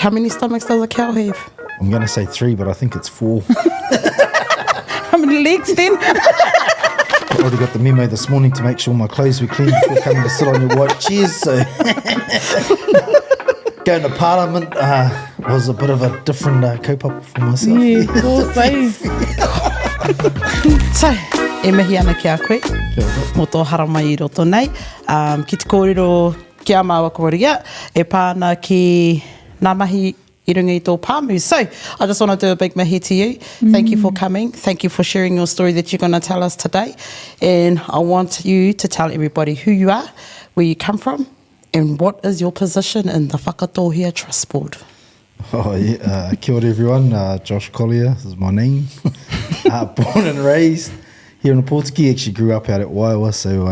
How many stomachs does a cow have? I'm going to say 3, but I think it's 4. How many legs then? I already got the memo this morning to make sure my clothes were clean before coming to sit on your white chairs. So going to Parliament was a bit of a different kaupapa for myself. Yeah, course, So, e mihi ana ki a koe, mo tō haramai I roto nei. Ki te kōrero ki a māua kōria, e pāna ki ngā mahi I runga I tō pāmu. So, I just want to do a big mihi to you. Thank you for coming. Thank you for sharing your story that you're going to tell us today. And I want you to tell everybody who you are, where you come from, and what is your position in the Whakatōhea Trust Board. Oh, yeah. Kia ora everyone. Josh Collier is my name. Born and raised here in Pōtiki. Actually grew up out at Waiwa. So,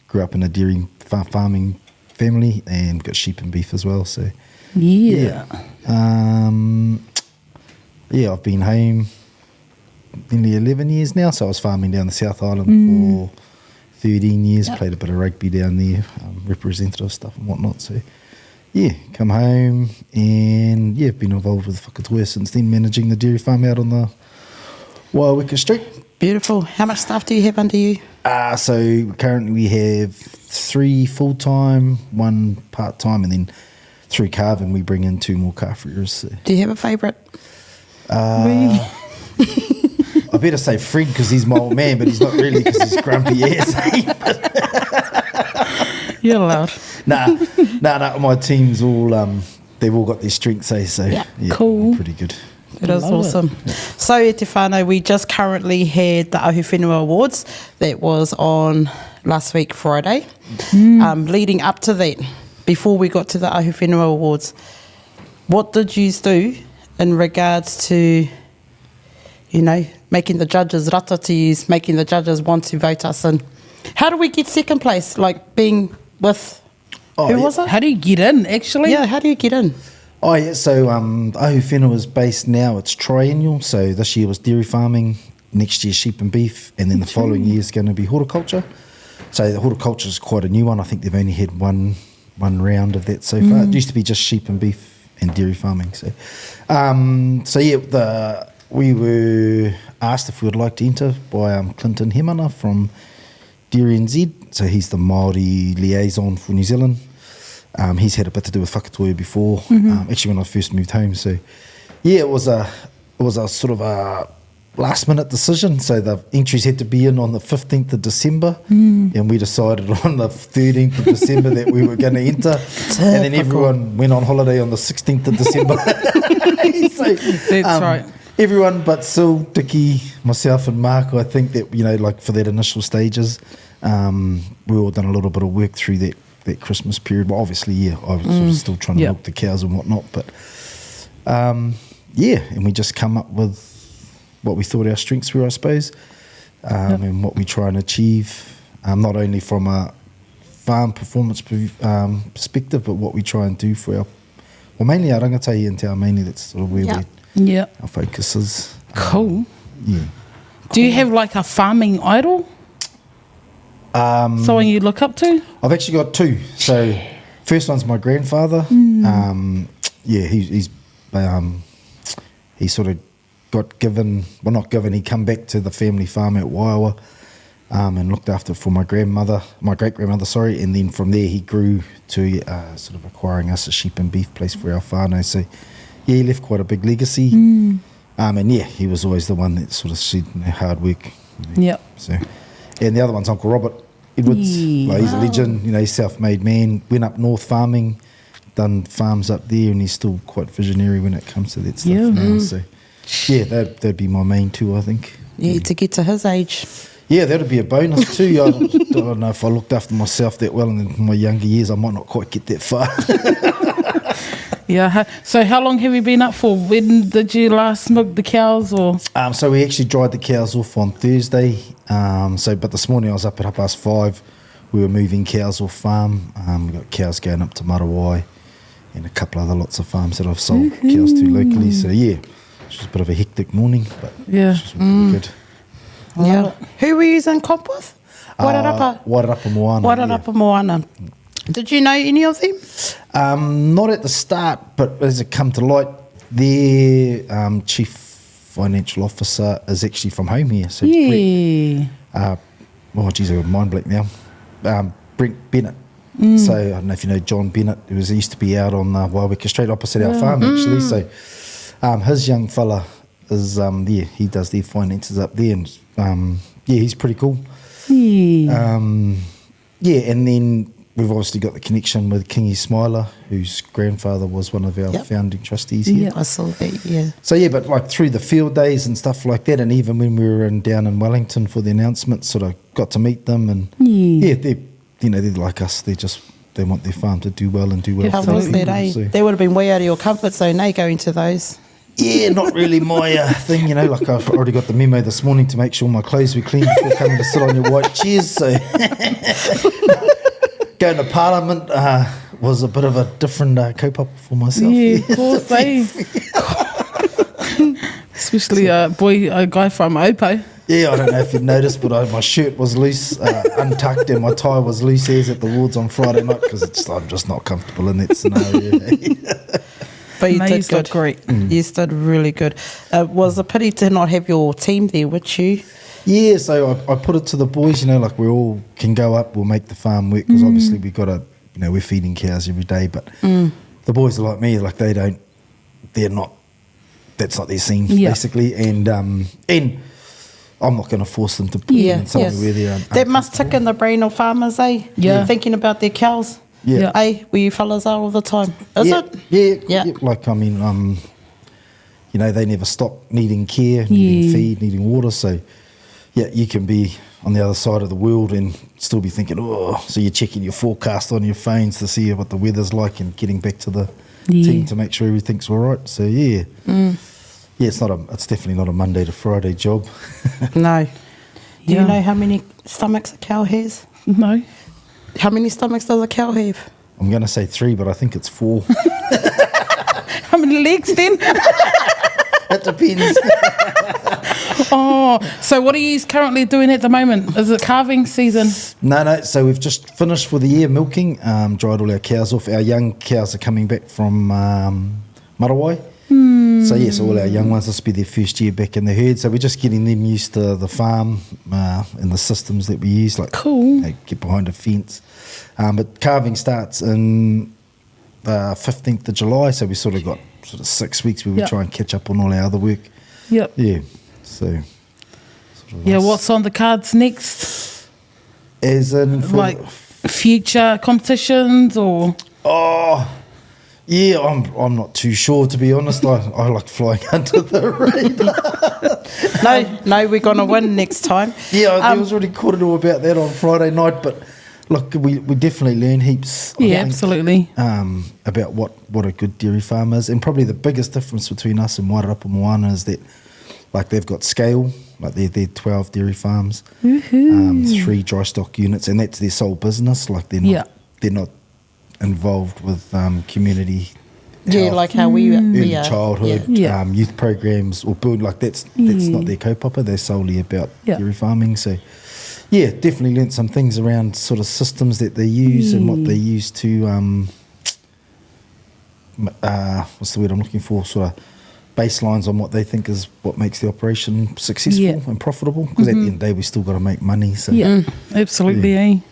grew up in a dairy farming family and got sheep and beef as well. So, yeah. I've been home nearly 11 years now. So I was farming down the South Island for 13 years. Played a bit of rugby down there, representative stuff and whatnot. So, come home and, I've been involved with Whakatōhea since then, managing the dairy farm out on the Waiwika Street. Beautiful. How much staff do you have under you? So currently we have 3 full-time, 1 part-time, and then through calving we bring in 2 more calf rearers. So. Do you have a favourite? I better say Fred because he's my old man, but he's not really because he's grumpy ass. You're allowed. Nah, my team's all, they've all got their strengths, so cool. Pretty good. It is awesome. Yeah. So, e te whānau, we just currently had the Ahuwhenua Awards. That was on last week, Friday. Leading up to that, before we got to the Ahuwhenua Awards, what did you do in regards to, making the judges rata to use, making the judges want to vote us in? How do we get second place, like being with, who was it? How do you get in, actually? Yeah, how do you get in? Oh, yeah, so Ahuwhenua is based now, it's triennial, so this year was dairy farming, next year sheep and beef, and then the following year is going to be horticulture. So the horticulture is quite a new one. I think they've only had one round of that so far. It used to be just sheep and beef and dairy farming. So, we were asked if we would like to enter by Clinton Hemana from Dairy NZ. So he's the Māori liaison for New Zealand. He's had a bit to do with Whakatōhea before, actually when I first moved home. So, it was a sort of a last-minute decision. So the entries had to be in on the 15th of December, and we decided on the 13th of December that we were going to enter. And then everyone went on holiday on the 16th of December. That's right. Everyone but Sil, Dickie, myself and Mark, I think that, for that initial stages, we all done a little bit of work through that Christmas period. Well, obviously, I was sort of still trying to milk the cows and whatnot, but and we just come up with what we thought our strengths were, I suppose, and what we try and achieve, not only from a farm performance perspective, but what we try and do for mainly our rangatahi and te ao mainly, that's sort of where our focus is. Cool. Do you have like a farming idol? Someone you look up to? I've actually got 2. So first one's my grandfather. He sort of got given, well not given, he come back to the family farm at Waiwa and looked after for my great-grandmother, sorry, and then from there he grew to sort of acquiring us a sheep and beef place for our whānau. So he left quite a big legacy. And he was always the one that sort of said hard work. So, and the other one's Uncle Robert Edwards. He's a legend, he's self-made man, went up north farming, done farms up there, and he's still quite visionary when it comes to that stuff now. So, that'd be my main 2, I think. To get to his age. Yeah, that'd be a bonus too. I don't know if I looked after myself that well in my younger years, I might not quite get that far. So how long have you been up for? When did you last milk the cows? Or so we actually dried the cows off on Thursday. But this morning I was up at 5:30. We were moving cows off farm. We got cows going up to Marawai and a couple other lots of farms that I've sold cows to locally. So it was a bit of a hectic morning, but it was really good. Who were you in comp with? Wairarapa Moana. Moana. Did you know any of them? Not at the start, but as it come to light, their chief financial officer is actually from home here. So Yeah. Brent, geez, I got mind blank now. Brent Bennett. So I don't know if you know John Bennett. He used to be out on Waiweka Street opposite our farm actually. So his young fella is he does their finances up there, and he's pretty cool. Yeah. And then we've obviously got the connection with Kingy Smiler, whose grandfather was one of our founding trustees here. Yeah. I saw that, yeah. So but like through the field days and stuff like that, and even when we were down in Wellington for the announcement, sort of got to meet them, and they're like us. They want their farm to do well and do well. How for was their that, people, eh? so. They would have been way out of your comfort zone, eh, going to those. Yeah, not really my thing, like I've already got the memo this morning to make sure my clothes were clean before coming to sit on your white chairs, so going to Parliament was a bit of a different kaupapa for myself. Yeah, of course, eh? Especially a guy from Opo. Yeah, I don't know if you've noticed, but my shirt was loose, untucked, and my tie was loose as at the wards on Friday night because I'm just not comfortable in that scenario. But you No, did you good. did great. You did really good. Was a pity to not have your team there with you. Yeah, so I put it to the boys, like we all can go up, we'll make the farm work, because obviously we got to, we're feeding cows every day, but the boys are like me, like that's not their scene, basically, and I'm not going to force them to put in somewhere where they're That must tick in the brain of farmers, eh? Yeah. Thinking about their cows. Yeah. Eh? Where you fellas are all the time. Is it? Yeah. Like, I mean, they never stop needing care, needing feed, needing water. So, you can be on the other side of the world and still be thinking, so you're checking your forecast on your phones to see what the weather's like and getting back to the team to make sure everything's all right. So, yeah, it's definitely not a Monday to Friday job. No. Do you know how many stomachs a cow has? No. How many stomachs does a cow have? I'm going to say 3, but I think it's 4. How many legs then? It depends. Oh, so what are you currently doing at the moment? Is it calving season? No. So we've just finished for the year milking, dried all our cows off. Our young cows are coming back from Marawai. So all our young ones, this will be their first year back in the herd. So we're just getting them used to the farm and the systems that we use. Like, cool. Get behind a fence. But calving starts in the 15th of July. So we sort of got 6 weeks where we try and catch up on all our other work. Yep. Yeah. So. What's on the cards next? As in like future competitions or? Oh. Yeah, I'm not too sure, to be honest. I like flying under the radar. No, we're going to win next time. Yeah, there was already all about that on Friday night, but look, we definitely learn heaps. I think, absolutely. About what a good dairy farm is, and probably the biggest difference between us and Wairarapa Moana is that, like, they've got scale, like they're 12 dairy farms, 3 dry stock units, and that's their sole business. Like they're not involved with community health, like how we early are. childhood, youth programs, or build, like that's not their kaupapa. They're solely about dairy farming. So definitely learnt some things around sort of systems that they use and what they use to what's the word I'm looking for, sort of baselines on what they think is what makes the operation successful and profitable, because at the end of the day we still got to make money. So Absolutely.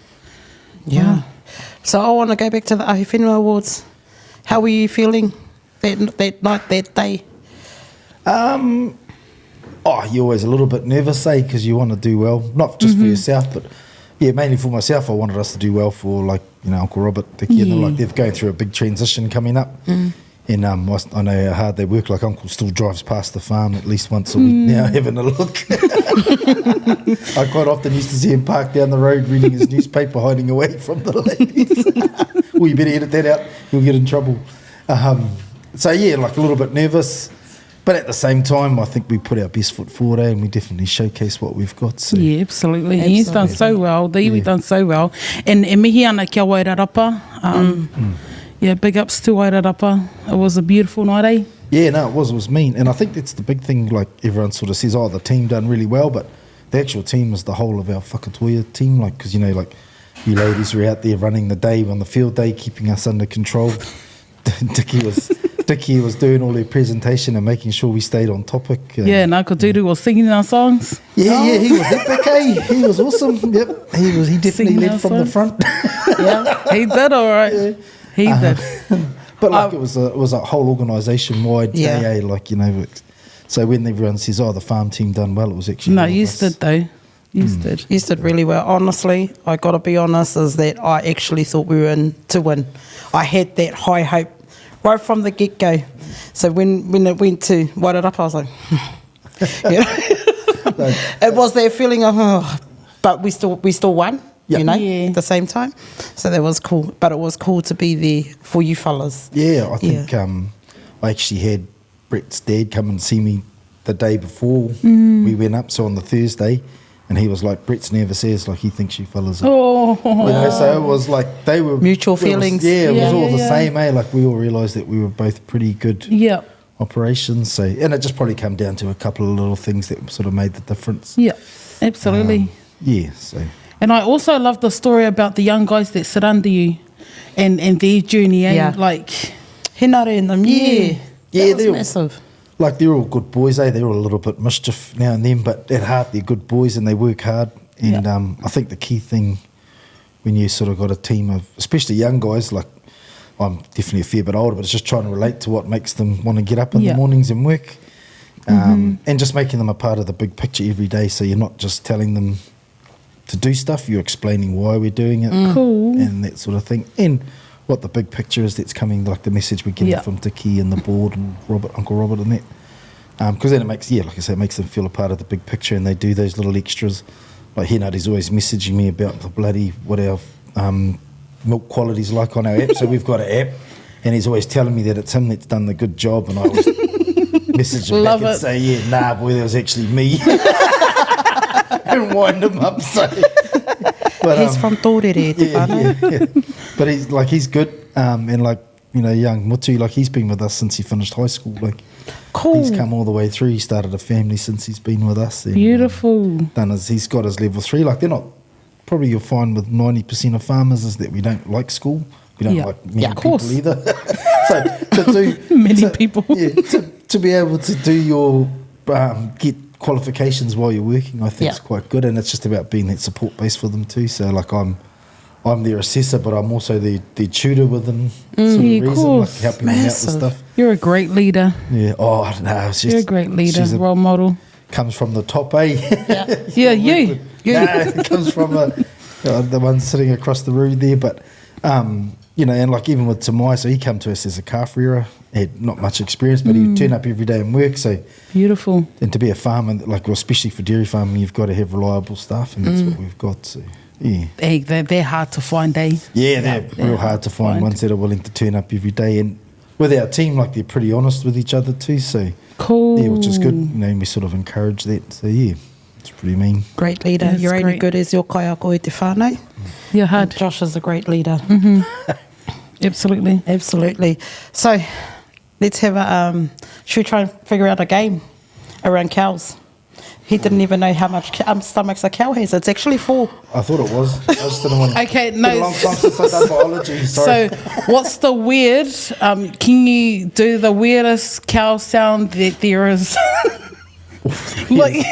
Yeah. So I want to go back to the Ahuwhenua Awards. How were you feeling that night, that day? You're always a little bit nervous, because you want to do well, not just for yourself, but mainly for myself. I wanted us to do well for, like, Uncle Robert, like they're going through a big transition coming up. And I know how hard they work. Like, Uncle still drives past the farm at least once a week now, having a look. I quite often used to see him parked down the road reading his newspaper, hiding away from the ladies. Well, you better edit that out, you'll get in trouble. So like a little bit nervous, but at the same time I think we put our best foot forward, and we definitely showcase what we've got. So. Yeah, absolutely. He's done so well. The iwi done so well. And e mihi ana kia Wairarapa. Yeah, big ups to Wairarapa. It was a beautiful night, eh? Yeah, no, it was mean. And I think that's the big thing, like everyone sort of says, the team done really well, but the actual team is the whole of our Whakatōhea team, like, because, like, you ladies were out there running the day on the field day, keeping us under control. Dickie was doing all her presentation and making sure we stayed on topic. Yeah, and Uncle Dudu was singing our songs. Yeah, he was epic, eh? He was awesome. Yep, he definitely Singing led our from the songs. front. Yeah, he did all right. Yeah. He did. But like it was a whole organisation wide day, eh? Like, you know, so when everyone says, "Oh, the farm team done well," it was actually No, all of you us. did though. You did. You did really well. Honestly, I got to be honest, is that I actually thought we were in to win. I had that high hope right from the get-go. So when it went to Wairarapa, I was like, you know? It was that feeling of, but we still won, you know, Yeah. at the same time. So that was cool. But it was cool to be there for you fellas. Yeah, I think I actually had Brett's dad come and see me the day before we went up, so on the Thursday, and he was like, "Brett's nervous as, like he thinks you fellas are." Oh, You know, so it was like they were Mutual it was- feelings. It was all the Yeah. same, eh? Like we all realised that we were both pretty good yeah, operations. So, and it just probably came down to a couple of little things that sort of made the difference. yeah, absolutely. Yeah, so And I also love the story about the young guys that sit under you and their journey, eh? Yeah. Like, Hinare in them, Yeah, That was they're all- massive. like they're all good boys, eh? They're all a little bit mischief now and then, but at heart they're good boys and they work hard. And I think the key thing when you sort of got a team of, especially young guys, like I'm definitely a fair bit older, but it's just trying to relate to what makes them want to get up in the mornings and work. And just making them a part of the big picture every day, so you're not just telling them to do stuff, you're explaining why we're doing it. Cool. And that sort of thing. And what the big picture is that's coming, like the message we're getting from Dickie and the board and Uncle Robert and that. Because then it makes, like I say, it makes them feel a part of the big picture, and they do those little extras. Like Henardy's always messaging me about the bloody, what our milk quality's like on our app. So we've got an app, and he's always telling me that it's him that's done the good job, and I always message him Love back and it. say, yeah, nah, boy, that was actually me. And wind him up, so... But, He's from Tōrere, te whānau. But he's good, and like, you know, young Mutu, like he's been with us since he finished high school. Like, Cool. he's come all the way through. He started a family since he's been with us. And, beautiful. he's got his level 3. Like, they're not, probably you'll find with 90% of farmers is that we don't like school. We don't like many of people course. either. So to do Many people. yeah, to be able to do your get qualifications while you're working, I think is quite good, and it's just about being that support base for them too. So like I'm their assessor, but I'm also their tutor within sort of Yeah, of reason, course. like helping them out with Massive. stuff. You're a great leader. Yeah. Oh, I don't know. It's just, You're a great leader, she's role model. comes from the top, eh? Yeah, you. Nah, it comes from the one sitting across the road there. But, you know, and like even with Tamai, so he come to us as a calf rearer, had not much experience, but he'd turn up every day and work. So, Beautiful. and to be a farmer, like, well, especially for dairy farming, you've got to have reliable staff, and that's what we've got. So, yeah. Hey, they're hard to find, eh? Yeah, they're real hard to find ones that are willing to turn up every day. And with our team, like, they're pretty honest with each other too. So, Cool. yeah, which is good. You know, and we sort of encourage that. So, yeah, it's pretty mean. Great leader. That's You're only great. good as your kaiako e te whānau. You're hard. Josh is a great leader. Absolutely. Absolutely. So let's have a, should we try and figure out a game around cows? He didn't even know how much stomachs a cow has. It's actually 4. I thought it was. I just didn't want to. Okay, Been no. a long time since I've done biology. Sorry. So, what's the weird? Can you do the weirdest cow sound that there is? Like,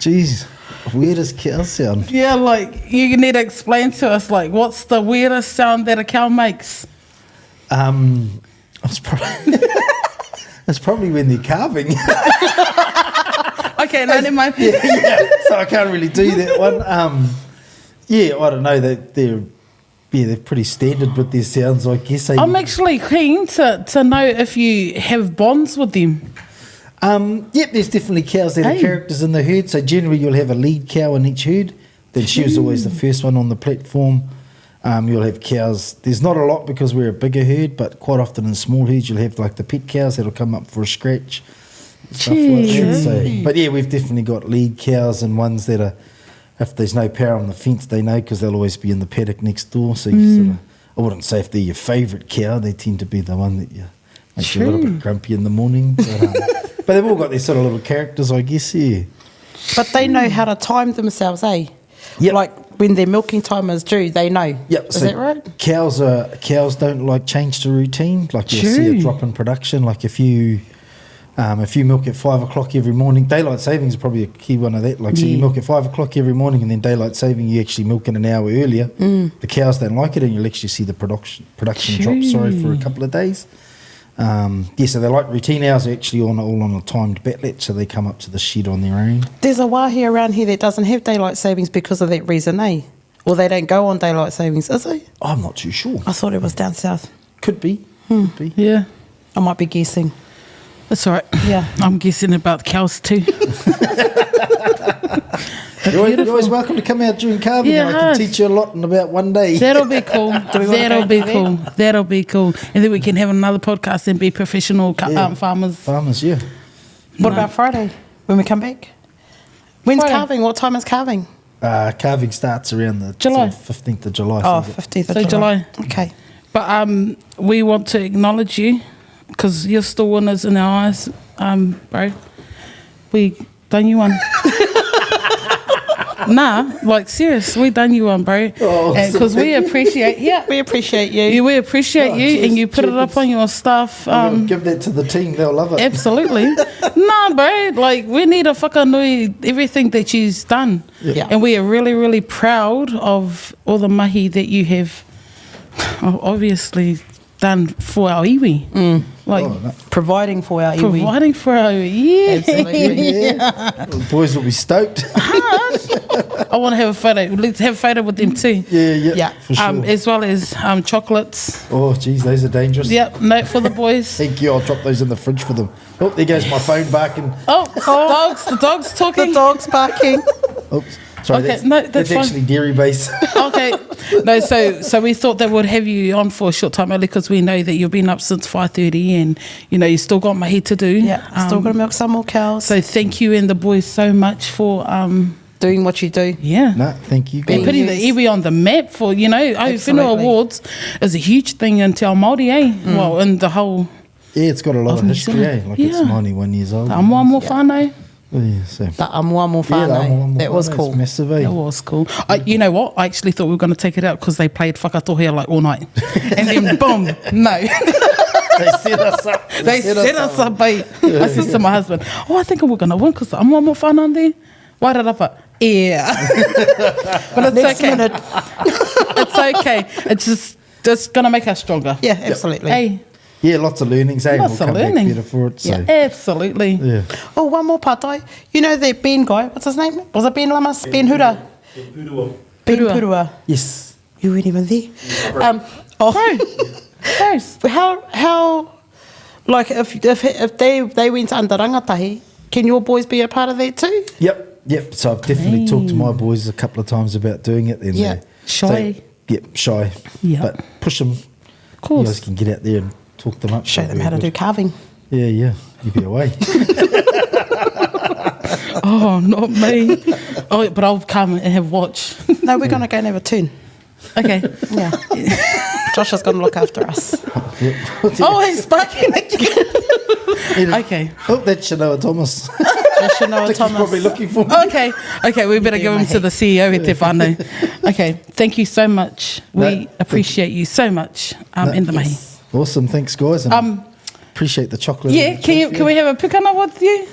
Jeez, weirdest cow sound. yeah, like you need to explain to us, like, what's the weirdest sound that a cow makes? It's probably, it's probably when they're calving. Okay, no, never mind. Yeah, so I can't really do that one. Yeah, I don't know. They're pretty standard with their sounds, I guess. I'm actually keen to know if you have bonds with them. Yep, there's definitely cows that are characters in the herd. So generally you'll have a lead cow in each herd. Then she was always the first one on the platform. You'll have cows. There's not a lot because we're a bigger herd, but quite often in small herds you'll have like the pet cows that'll come up for a scratch. Stuff like that. So, but yeah, we've definitely got lead cows and ones that are, if there's no power on the fence, they know because they'll always be in the paddock next door. So you sort of, I wouldn't say if they're your favourite cow, they tend to be the one that makes you a little bit grumpy in the morning. But they've all got their sort of little characters, I guess, yeah. But they know how to time themselves, eh? Yep. Like when their milking time is due, they know. Yep. Is that right? Cows don't like change the routine. Like you'll see a drop in production. Like if you milk at 5 o'clock every morning, daylight savings is probably a key one of that. Like so you milk at 5 o'clock every morning, and then daylight saving you actually milk in an hour earlier. The cows don't like it, and you'll actually see the production drop. For a couple of days. So they like routine. Hours are actually all on a timed betlet, so they come up to the shed on their own. There's a wāhi around here that doesn't have daylight savings because of that reason, eh? Or they don't go on daylight savings, is it? I'm not too sure. I thought it was down south. Could be. Could be. Yeah. I might be guessing. That's all right. Yeah. I'm guessing about cows too. You're always welcome to come out during calving. Yeah, and I can teach you a lot in about one day. That'll be cool. That'll be cool. And then we can have another podcast and be professional farmers. Farmers, yeah. What about Friday when we come back? When's Friday. calving? What time is calving? Calving starts around the July. 15th of July. Oh, so 15th of So July. Okay. But we want to acknowledge you because you're still winners in our eyes, bro. We done you one. Nah, like serious, we done you one, bro. Because we appreciate, We appreciate you. we appreciate you, cheers, and you put it up on your stuff. give that to the team, they'll love it. Absolutely. Nah, bro. Like, we need to whakanui everything that you've done. Yeah. And we are really, really proud of all the mahi that you have obviously done for our iwi. Like, Providing for our iwi. providing for our Absolutely. Yeah. The boys will be stoked. I want to have a photo. Let's have a photo with them too. Yeah. For sure. As well as chocolates. Oh, geez, those are dangerous. Yep, no, for the boys. Thank you. I'll drop those in the fridge for them. Oh, there goes my phone barking. The dog's talking. The dog's barking. Oops. Sorry, Okay, that's that's fine. actually dairy based. Okay. No, so we thought that we'd have you on for a short time early because we know that you've been up since 5:30 and, you still got mahi to do. Yeah. Still got to milk some more cows. So thank you and the boys so much for, doing what you do. No, thank you. and guys. putting the iwi on the map for, Ahuwhenua Absolutely. Awards is a huge thing in Te Ao Māori, eh? Well, in the whole Yeah, it's got a lot Of of New history, eh? Zealand. Like it's Yeah. 91 years old. Amuamu whānau. Oh, yeah, so. The Amuamu Yeah, the whānau. Ahuwhenua That was whānau is cool. massive, eh? That was cool. You know what? I actually thought we were going to take it out because they played Whakatōhea like all night. And then boom, no. They set us up. They set us up, babe. I said to my husband, I think we're going to win because I'm one more fun on there. Wairarapa. Yeah. But it's Next okay. minute. It's okay. It's just going to make us stronger. Yeah, absolutely. Hey, Yeah, lots of learnings, eh? Lots We'll of come learning. back better for it. So. yeah, absolutely. Yeah. Oh, one more patai. You know that Ben guy? What's his name? Was it Ben Lamas? Ben Hura? Ben Purua. Purua. Yes. You weren't even there. Gross. How, like, if they went under rangatahi, can your boys be a part of that too? Yep. So I've definitely talked to my boys a couple of times about doing it. And Yeah. Shy. shy. Yeah. But push them. Of You course. guys can get out there and talk them up. Show That'd them be how to do good. carving. Yeah. You be away. Oh, not me. Oh, but I'll come and have watch. No, we're going to go and have a tune. Okay. Yeah. Josh is going to look after us. Oh, he's sparking again. Okay. Oh, that's Shanoa Thomas. Josh and Noah He's Thomas. probably looking for me. Okay, we better give him to the CEO at Te Whānau. Okay, thank you so much. We appreciate you so much in the mahi. Awesome. Thanks, guys. And appreciate the chocolate. Yeah, can we have a pikana with you?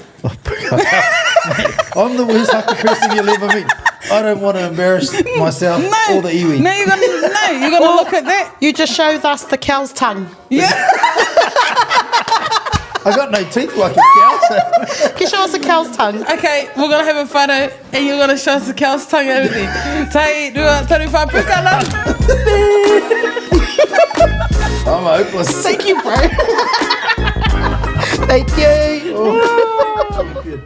I'm the worst haka person you'll ever meet. I don't want to embarrass myself or the iwi. No, you're gonna look at that. You just showed us the cow's tongue. Yeah. I got no teeth like a cow. So. Can you show us the cow's tongue? Okay, we're gonna have a photo and you're gonna show us the cow's tongue and everything. Tai rua tariwha pikana. I'm hopeless. Thank you, bro. Thank you. Oh, good.